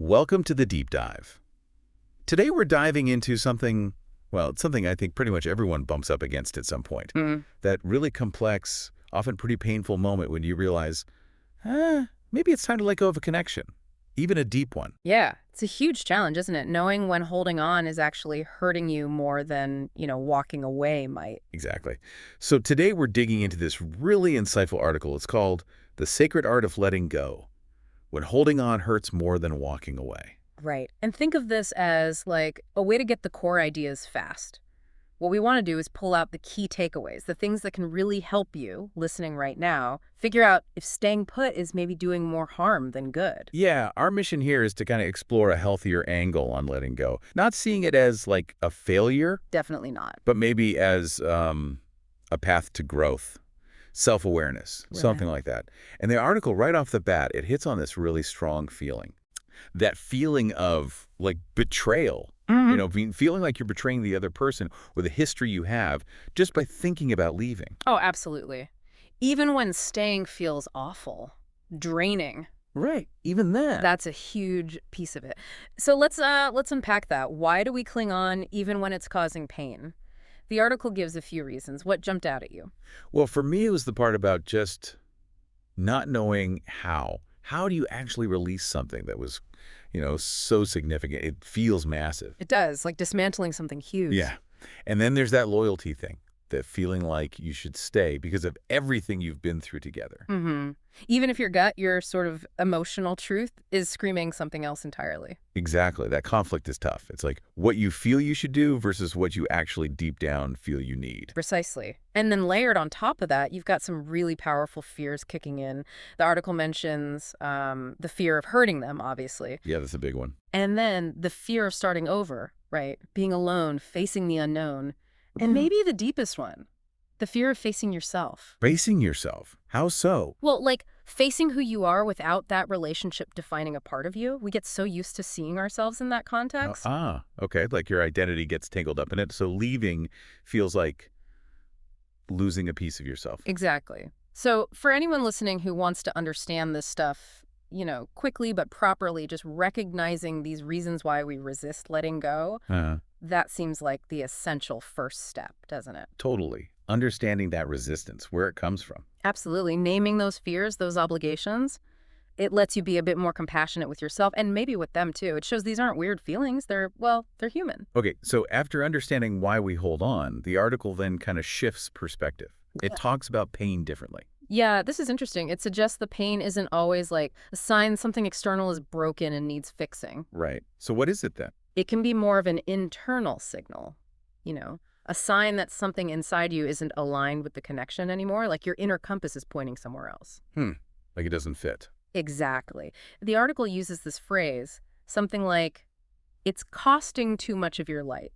Welcome to the Deep Dive. Today we're diving into something, well, it's something I think pretty much everyone bumps up against at some point. That really complex, often pretty painful moment when you realize, maybe it's time to let go of a connection, even a deep one. Yeah, it's a huge challenge, isn't it? Knowing when holding on is actually hurting you more than, walking away might. Exactly. So today we're digging into this really insightful article. It's called The Sacred Art of Letting Go, When Holding On Hurts More Than Walking Away. Right. And think of this as like a way to get the core ideas fast. What we want to do is pull out the key takeaways, the things that can really help you, listening right now, figure out if staying put is maybe doing more harm than good. Yeah, our mission here is to kind of explore a healthier angle on letting go. Not seeing it as like a failure, Definitely not. but maybe as a path to growth, self-awareness, something like that. And the article, right off the bat, it hits on this really strong feeling. That feeling of like betrayal, feeling like you're betraying the other person or the history you have just by thinking about leaving. Oh, absolutely. Even when staying feels awful, draining, Right, even that. that's a huge piece of it. So let's unpack that. Why do we cling on even when it's causing pain? The article gives a few reasons. What jumped out at you? Well, for me, it was the part about just not knowing how. How do you actually release something that was, so significant? It feels massive. It does, like dismantling something huge. Yeah. And then there's that loyalty thing, that feeling like you should stay because of everything you've been through together. Even if your gut, your sort of emotional truth, is screaming something else entirely. Exactly. That conflict is tough. It's like what you feel you should do versus what you actually deep down feel you need. Precisely. And then layered on top of that, you've got some really powerful fears kicking in. The article mentions the fear of hurting them, obviously. Yeah, that's a big one. And then the fear of starting over, right? Being alone, facing the unknown. And maybe the deepest one, the fear of facing yourself. Facing yourself. How so? Well, like facing who you are without that relationship defining a part of you. We get so used to seeing ourselves in that context. Okay. Like your identity gets tangled up in it. So leaving feels like losing a piece of yourself. Exactly. So for anyone listening who wants to understand this stuff, quickly but properly, just recognizing these reasons why we resist letting go, that seems like the essential first step, doesn't it? Totally. Understanding that resistance, where it comes from. Absolutely. Naming those fears, those obligations, it lets you be a bit more compassionate with yourself and maybe with them too. It shows these aren't weird feelings. They're human. Okay, so after understanding why we hold on, the article then kind of shifts perspective. It talks about pain differently. Yeah, this is interesting. It suggests the pain isn't always like a sign something external is broken and needs fixing. Right. So what is it then? It can be more of an internal signal, a sign that something inside you isn't aligned with the connection anymore, like your inner compass is pointing somewhere else. Like it doesn't fit. Exactly. The article uses this phrase, something like, it's costing too much of your light,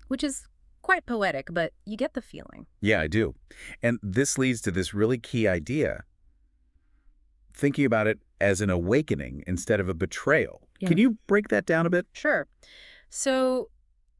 which is quite poetic, but you get the feeling. Yeah, I do. And this leads to this really key idea, thinking about it as an awakening instead of a betrayal. Yeah. Can you break that down a bit? Sure. So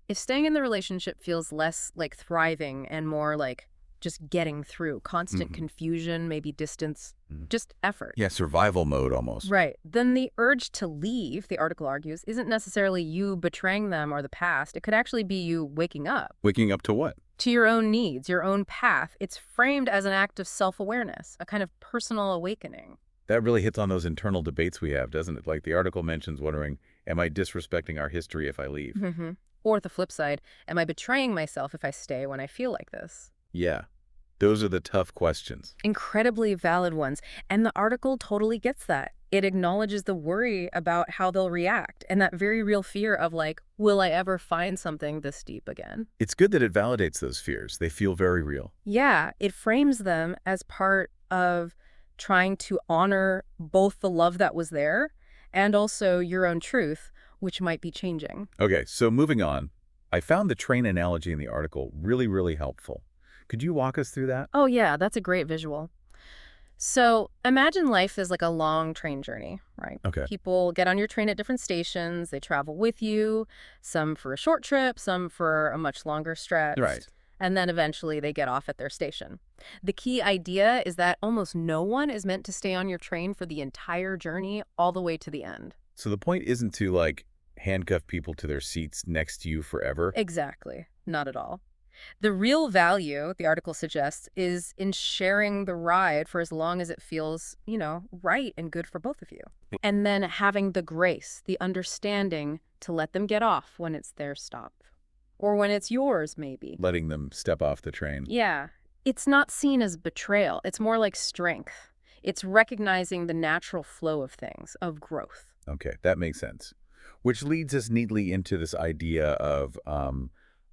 if staying in the relationship feels less like thriving and more like just getting through, constant confusion, maybe distance, just effort. Yeah, survival mode almost. Right. Then the urge to leave, the article argues, isn't necessarily you betraying them or the past. It could actually be you waking up. Waking up to what? To your own needs, your own path. It's framed as an act of self-awareness, a kind of personal awakening. That really hits on those internal debates we have, doesn't it? Like the article mentions wondering, am I disrespecting our history if I leave? Or the flip side, am I betraying myself if I stay when I feel like this? Yeah, those are the tough questions. Incredibly valid ones. And the article totally gets that. It acknowledges the worry about how they'll react and that very real fear of like, will I ever find something this deep again? It's good that it validates those fears. They feel very real. Yeah, it frames them as part of trying to honor both the love that was there and also your own truth, which might be changing. Okay, so moving on. I found the train analogy in the article really, really helpful. Could you walk us through that? Oh yeah, that's a great visual. So imagine life is like a long train journey, right? Okay. People get on your train at different stations. They travel with you, some for a short trip, some for a much longer stretch. Right. And then eventually they get off at their station. The key idea is that almost no one is meant to stay on your train for the entire journey all the way to the end. So the point isn't to, like, handcuff people to their seats next to you forever? Exactly. Not at all. The real value, the article suggests, is in sharing the ride for as long as it feels, right and good for both of you. And then having the grace, the understanding to let them get off when it's their stop. Or when it's yours, maybe. Letting them step off the train. Yeah. It's not seen as betrayal. It's more like strength. It's recognizing the natural flow of things, of growth. Okay, that makes sense. Which leads us neatly into this idea of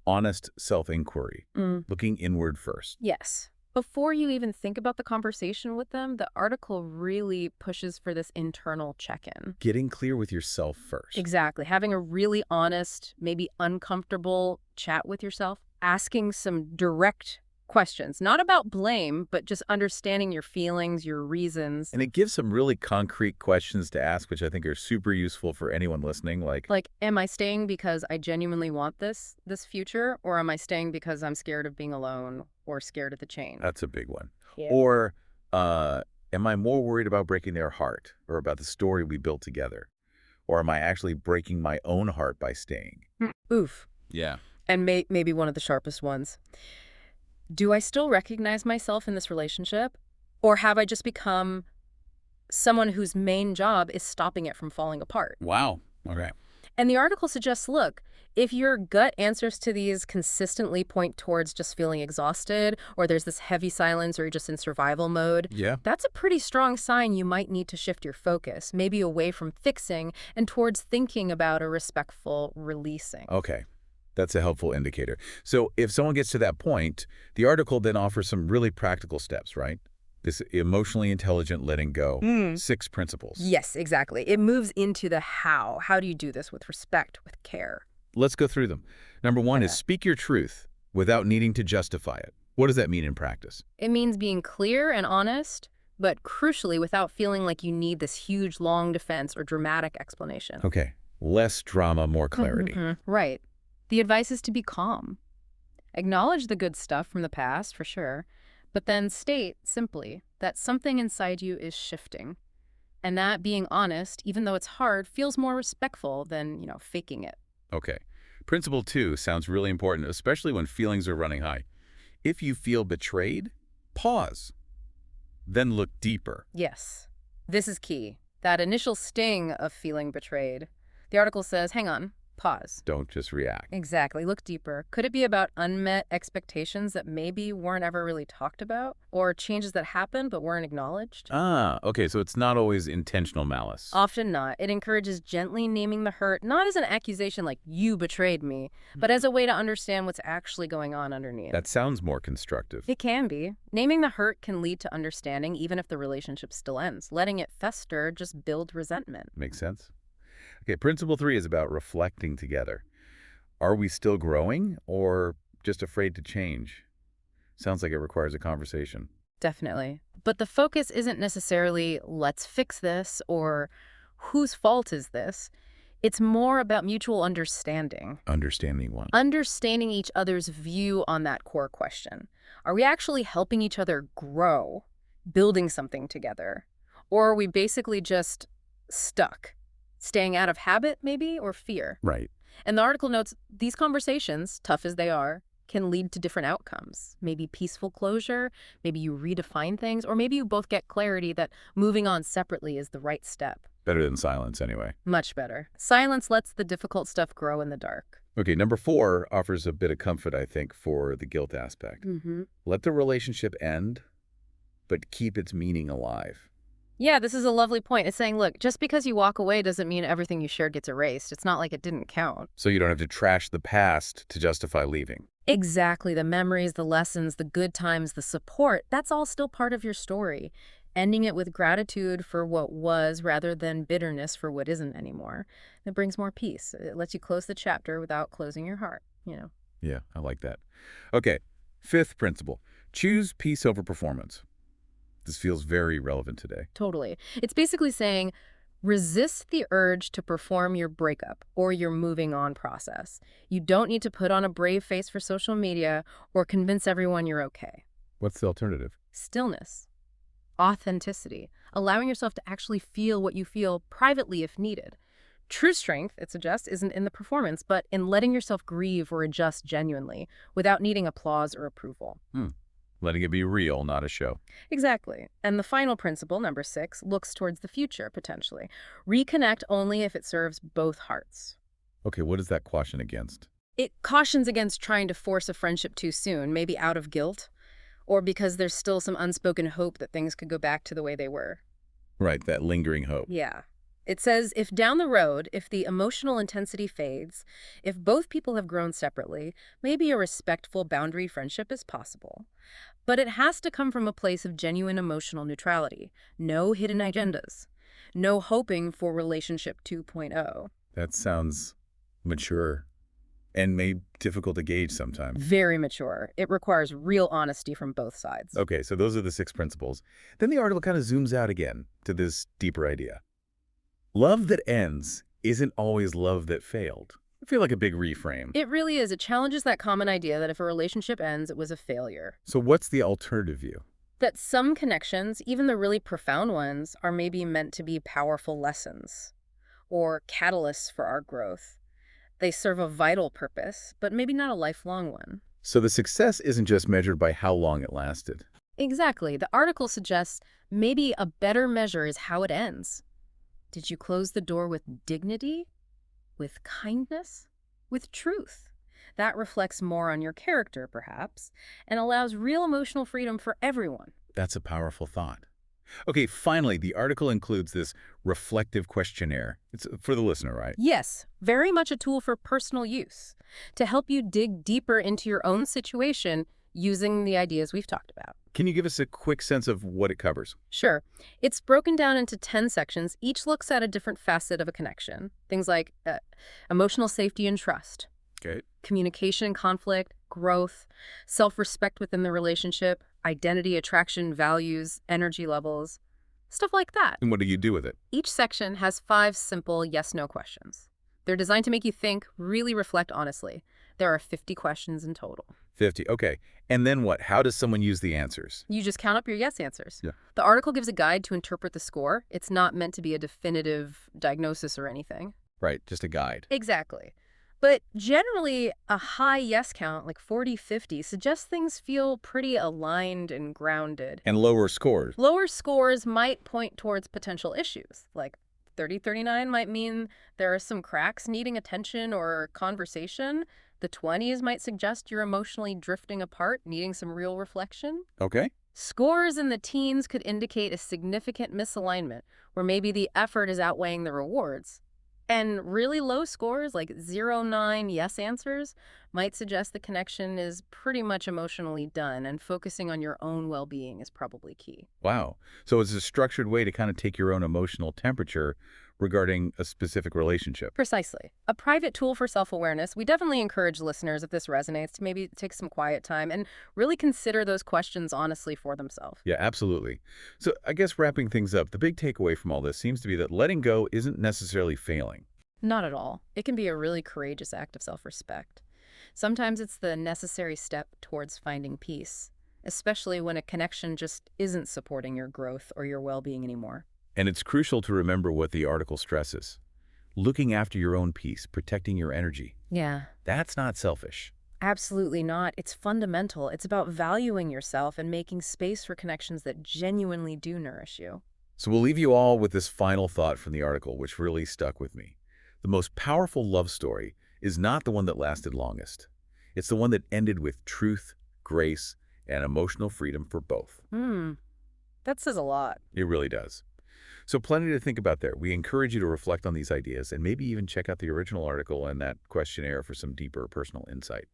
honest self-inquiry, looking inward first. Yes. Before you even think about the conversation with them, the article really pushes for this internal check-in. Getting clear with yourself first. Exactly. Having a really honest, maybe uncomfortable chat with yourself, asking some direct questions, not about blame, but just understanding your feelings, your reasons. And it gives some really concrete questions to ask, which I think are super useful for anyone listening. Like, am I staying because I genuinely want this future, or am I staying because I'm scared of being alone or scared of the change? That's a big one. Yeah. Or am I more worried about breaking their heart or about the story we built together? Or am I actually breaking my own heart by staying? Oof. Yeah. And maybe one of the sharpest ones. Do I still recognize myself in this relationship? Or have I just become someone whose main job is stopping it from falling apart? Wow. Okay. And the article suggests, look, if your gut answers to these consistently point towards just feeling exhausted, or there's this heavy silence, or you're just in survival mode, Yeah. that's a pretty strong sign you might need to shift your focus, maybe away from fixing and towards thinking about a respectful releasing. Okay. That's a helpful indicator. So if someone gets to that point, the article then offers some really practical steps, right? This emotionally intelligent letting go. 6 principles. Yes, exactly. It moves into the how. How do you do this with respect, with care? Let's go through them. Number 1 is Yeah. speak your truth without needing to justify it. What does that mean in practice? It means being clear and honest, but crucially without feeling like you need this huge, long defense or dramatic explanation. Okay. Less drama, more clarity. Right. The advice is to be calm. Acknowledge the good stuff from the past, for sure, but then state simply that something inside you is shifting. And that being honest, even though it's hard, feels more respectful than, faking it. Okay. Principle 2 sounds really important, especially when feelings are running high. If you feel betrayed, pause. Then look deeper. Yes. This is key. That initial sting of feeling betrayed. The article says, hang on, pause. Don't just react. Exactly. Look deeper. Could it be about unmet expectations that maybe weren't ever really talked about? Or changes that happened but weren't acknowledged? Ah, okay, so it's not always intentional malice. Often not. It encourages gently naming the hurt, not as an accusation like, you betrayed me, but as a way to understand what's actually going on underneath. That sounds more constructive. It can be. Naming the hurt can lead to understanding even if the relationship still ends. Letting it fester just builds resentment. Makes sense? Okay, principle 3 is about reflecting together. Are we still growing or just afraid to change? Sounds like it requires a conversation. Definitely. But the focus isn't necessarily, let's fix this, or whose fault is this? It's more about mutual understanding. Understanding one. Understanding each other's view on that core question. Are we actually helping each other grow, building something together? Or are we basically just stuck, staying out of habit, maybe, or fear? Right. And the article notes these conversations, tough as they are, can lead to different outcomes. Maybe peaceful closure, maybe you redefine things, or maybe you both get clarity that moving on separately is the right step. Better than silence anyway. Much better. Silence lets the difficult stuff grow in the dark. Okay, number 4 offers a bit of comfort, I think, for the guilt aspect. Let the relationship end, but keep its meaning alive. Yeah, this is a lovely point. It's saying, look, just because you walk away doesn't mean everything you shared gets erased. It's not like it didn't count. So you don't have to trash the past to justify leaving. Exactly. The memories, the lessons, the good times, the support, that's all still part of your story. Ending it with gratitude for what was rather than bitterness for what isn't anymore. It brings more peace. It lets you close the chapter without closing your heart. Yeah, I like that. Okay, 5th principle. Choose peace over performance. This feels very relevant today. Totally. It's basically saying, resist the urge to perform your breakup or your moving on process. You don't need to put on a brave face for social media or convince everyone you're okay. What's the alternative? Stillness. Authenticity. Allowing yourself to actually feel what you feel privately if needed. True strength, it suggests, isn't in the performance, but in letting yourself grieve or adjust genuinely without needing applause or approval. Hmm. Letting it be real, not a show. Exactly. And the final principle, number 6, looks towards the future, potentially. Reconnect only if it serves both hearts. Okay, what is that caution against? It cautions against trying to force a friendship too soon, maybe out of guilt, or because there's still some unspoken hope that things could go back to the way they were. Right, that lingering hope. Yeah. It says if down the road, if the emotional intensity fades, if both people have grown separately, maybe a respectful boundary friendship is possible. But it has to come from a place of genuine emotional neutrality. No hidden agendas. No hoping for relationship 2.0. That sounds mature and maybe difficult to gauge sometimes. Very mature. It requires real honesty from both sides. Okay, so those are the 6 principles. Then the article kind of zooms out again to this deeper idea. Love that ends isn't always love that failed. I feel like a big reframe. It really is. It challenges that common idea that if a relationship ends, it was a failure. So what's the alternative view? That some connections, even the really profound ones, are maybe meant to be powerful lessons or catalysts for our growth. They serve a vital purpose, but maybe not a lifelong one. So the success isn't just measured by how long it lasted. Exactly. The article suggests maybe a better measure is how it ends. Did you close the door with dignity? With kindness? With truth? That reflects more on your character, perhaps, and allows real emotional freedom for everyone. That's a powerful thought. Okay, finally, the article includes this reflective questionnaire. It's for the listener, right? Yes, very much a tool for personal use, to help you dig deeper into your own situation using the ideas we've talked about. Can you give us a quick sense of what it covers? Sure. It's broken down into 10 sections. Each looks at a different facet of a connection. Things like emotional safety and trust, Okay. communication and conflict, growth, self-respect within the relationship, identity, attraction, values, energy levels, stuff like that. And what do you do with it? Each section has 5 simple yes-no questions. They're designed to make you think, really reflect honestly. There are 50 questions in total. 50. Okay. And then what? How does someone use the answers? You just count up your yes answers. Yeah. The article gives a guide to interpret the score. It's not meant to be a definitive diagnosis or anything. Right, just a guide. Exactly. But generally, a high yes count, like 40-50, suggests things feel pretty aligned and grounded. And lower scores. Lower scores might point towards potential issues, like 30-39 might mean there are some cracks needing attention or conversation. The 20s might suggest you're emotionally drifting apart, needing some real reflection. Okay. Scores in the teens could indicate a significant misalignment, where maybe the effort is outweighing the rewards. And really low scores, like 0-9 yes answers, might suggest the connection is pretty much emotionally done, and focusing on your own well-being is probably key. Wow. So it's a structured way to kind of take your own emotional temperature regarding a specific relationship. Precisely. A private tool for self-awareness. We definitely encourage listeners, if this resonates, to maybe take some quiet time and really consider those questions honestly for themselves. Yeah, absolutely. So I guess wrapping things up, the big takeaway from all this seems to be that letting go isn't necessarily failing. Not at all. It can be a really courageous act of self-respect. Sometimes it's the necessary step towards finding peace, especially when a connection just isn't supporting your growth or your well-being anymore. And it's crucial to remember what the article stresses. Looking after your own peace, protecting your energy. Yeah. That's not selfish. Absolutely not. It's fundamental. It's about valuing yourself and making space for connections that genuinely do nourish you. So we'll leave you all with this final thought from the article, which really stuck with me. The most powerful love story is not the one that lasted longest. It's the one that ended with truth, grace, and emotional freedom for both. That says a lot. It really does. So plenty to think about there. We encourage you to reflect on these ideas and maybe even check out the original article and that questionnaire for some deeper personal insight.